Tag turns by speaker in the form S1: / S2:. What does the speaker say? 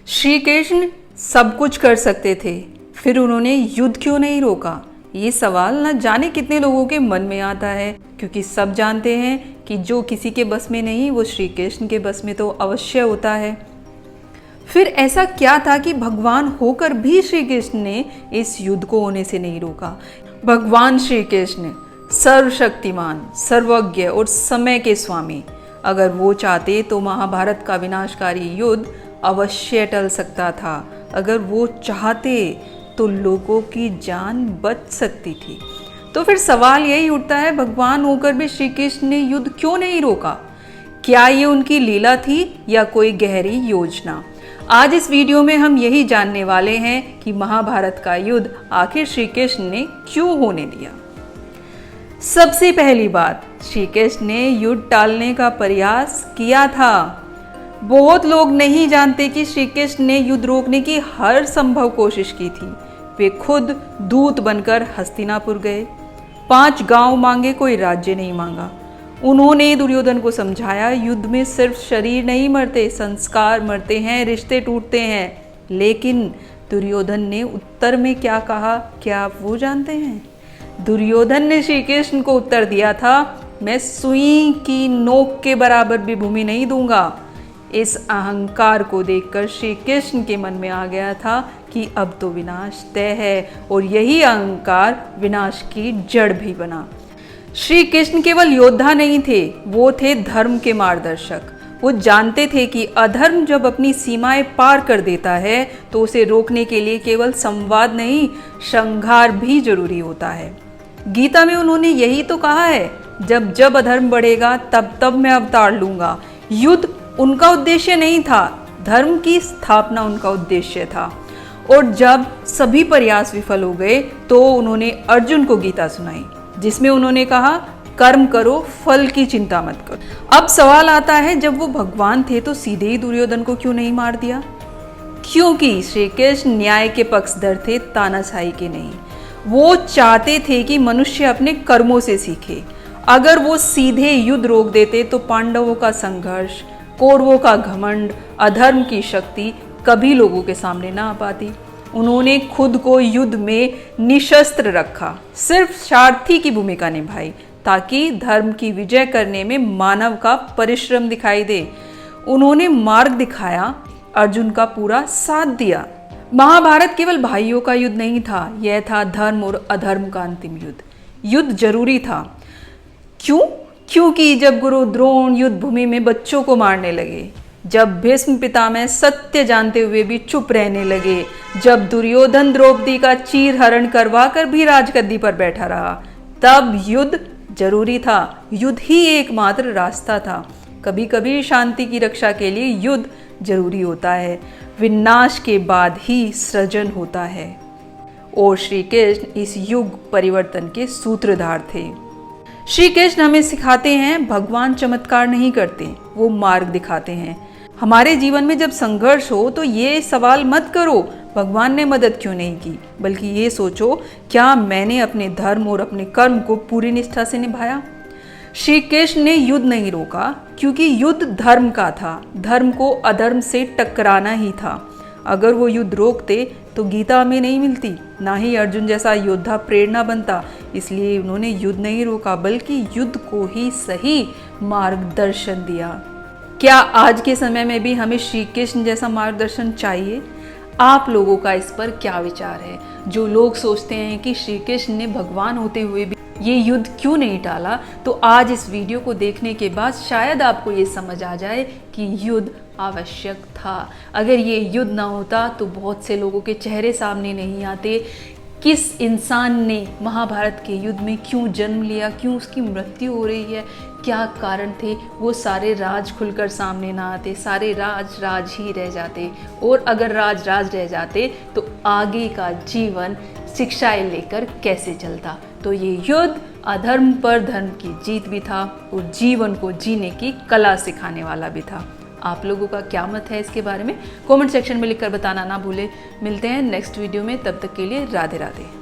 S1: श्री कृष्ण सब कुछ कर सकते थे, फिर उन्होंने युद्ध क्यों नहीं रोका? ये सवाल न जाने कितने लोगों के मन में आता है, क्योंकि सब जानते हैं कि जो किसी के बस में नहीं वो श्री कृष्ण के बस में तो अवश्य होता है। फिर ऐसा क्या था कि भगवान होकर भी श्री कृष्ण ने इस युद्ध को होने से नहीं रोका? भगवान श्री कृष्ण सर्वशक्तिमान, सर्वज्ञ और समय के स्वामी, अगर वो चाहते तो महाभारत का विनाशकारी युद्ध अवश्य टल सकता था। अगर वो चाहते तो लोगों की जान बच सकती थी। तो फिर सवाल यही उठता है, भगवान होकर भी श्री कृष्ण ने युद्ध क्यों नहीं रोका? क्या ये उनकी लीला थी या कोई गहरी योजना? आज इस वीडियो में हम यही जानने वाले हैं कि महाभारत का युद्ध आखिर श्री कृष्ण ने क्यों होने दिया। सबसे पहली बात, श्री कृष्ण ने युद्ध टालने का प्रयास किया था। बहुत लोग नहीं जानते कि श्री कृष्ण ने युद्ध रोकने की हर संभव कोशिश की थी। वे खुद दूत बनकर हस्तिनापुर गए, 5 गांव मांगे, कोई राज्य नहीं मांगा। उन्होंने दुर्योधन को समझाया, युद्ध में सिर्फ शरीर नहीं मरते, संस्कार मरते हैं, रिश्ते टूटते हैं। लेकिन दुर्योधन ने उत्तर में क्या कहा, क्या आप वो जानते हैं? दुर्योधन ने श्री कृष्ण को उत्तर दिया था, मैं सुई की नोक के बराबर भी भूमि नहीं दूंगा। इस अहंकार को देखकर श्री कृष्ण के मन में आ गया था कि अब तो विनाश तय है, और यही अहंकार विनाश की जड़ भी बना। श्री कृष्ण केवल योद्धा नहीं थे, वो थे धर्म के मार्गदर्शक। वो जानते थे कि अधर्म जब अपनी सीमाएं पार कर देता है तो उसे रोकने के लिए केवल संवाद नहीं, संहार भी जरूरी होता है। गीता में उन्होंने यही तो कहा है, जब जब अधर्म बढ़ेगा तब तब मैं अवतार लूंगा। युद्ध उनका उद्देश्य नहीं था, धर्म की स्थापना उनका उद्देश्य था। और जब सभी प्रयास विफल हो गए तो उन्होंने अर्जुन को गीता सुनाई, जिसमें उन्होंने कहा, कर्म करो, फल की चिंता मत करो। अब सवाल आता है, जब वो भगवान थे तो सीधे ही दुर्योधन को क्यों नहीं मार दिया? क्योंकि श्री कृष्ण न्याय के पक्षधर थे, तानाशाही के नहीं। वो चाहते थे कि मनुष्य अपने कर्मों से सीखे। अगर वो सीधे युद्ध रोक देते तो पांडवों का संघर्ष, कौरवों का घमंड, अधर्म की शक्ति कभी लोगों के सामने ना आ पाती। उन्होंने खुद को युद्ध में निशस्त्र रखा, सिर्फ सारथी की भूमिका निभाई, ताकि धर्म की विजय करने में मानव का परिश्रम दिखाई दे। उन्होंने मार्ग दिखाया, अर्जुन का पूरा साथ दिया। महाभारत केवल भाइयों का युद्ध नहीं था, यह था धर्म और अधर्म का अंतिम युद्ध। युद्ध जरूरी था। क्यों? क्योंकि जब गुरु द्रोण युद्ध भूमि में बच्चों को मारने लगे, जब भीष्म पितामह सत्य जानते हुए भी चुप रहने लगे, जब दुर्योधन द्रौपदी का चीर हरण करवा कर भी राजगद्दी पर बैठा रहा, तब युद्ध जरूरी था। युद्ध ही एकमात्र रास्ता था। कभी कभी शांति की रक्षा के लिए युद्ध जरूरी होता है। विनाश के बाद ही सृजन होता है, और श्री कृष्ण इस युग परिवर्तन के सूत्रधार थे। श्री कृष्ण हमें सिखाते हैं, भगवान चमत्कार नहीं करते, वो मार्ग दिखाते हैं। हमारे जीवन में जब संघर्ष हो तो ये सवाल मत करो, भगवान ने मदद क्यों नहीं की, बल्कि ये सोचो, क्या मैंने अपने धर्म और अपने कर्म को पूरी निष्ठा से निभाया? श्री कृष्ण ने युद्ध नहीं रोका, क्योंकि युद्ध धर्म का था। धर्म को अधर्म से टकराना ही था। अगर वो युद्ध रोकते तो गीता हमें नहीं मिलती, ना ही अर्जुन जैसा योद्धा प्रेरणा बनता। इसलिए उन्होंने युद्ध नहीं रोका, बल्कि युद्ध को ही सही मार्गदर्शन दिया। क्या आज के समय में भी हमें श्री कृष्ण जैसा मार्गदर्शन चाहिए? आप लोगों का इस पर क्या विचार है? जो लोग सोचते हैं कि श्री कृष्ण ने भगवान होते हुए भी ये युद्ध क्यों नहीं टाला, तो आज इस वीडियो को देखने के बाद शायद आपको ये समझ आ जाए कि युद्ध आवश्यक था। अगर ये युद्ध ना होता तो बहुत से लोगों के चेहरे सामने नहीं आते। किस इंसान ने महाभारत के युद्ध में क्यों जन्म लिया, क्यों उसकी मृत्यु हो रही है, क्या कारण थे, वो सारे राज खुलकर सामने ना आते। सारे राज राज ही रह जाते, और अगर राज राज रह जाते तो आगे का जीवन शिक्षाएं लेकर कैसे चलता। तो ये युद्ध अधर्म पर धर्म की जीत भी था, और जीवन को जीने की कला सिखाने वाला भी था। आप लोगों का क्या मत है इसके बारे में कमेंट सेक्शन में लिखकर बताना ना भूले। मिलते हैं नेक्स्ट वीडियो में, तब तक के लिए राधे राधे।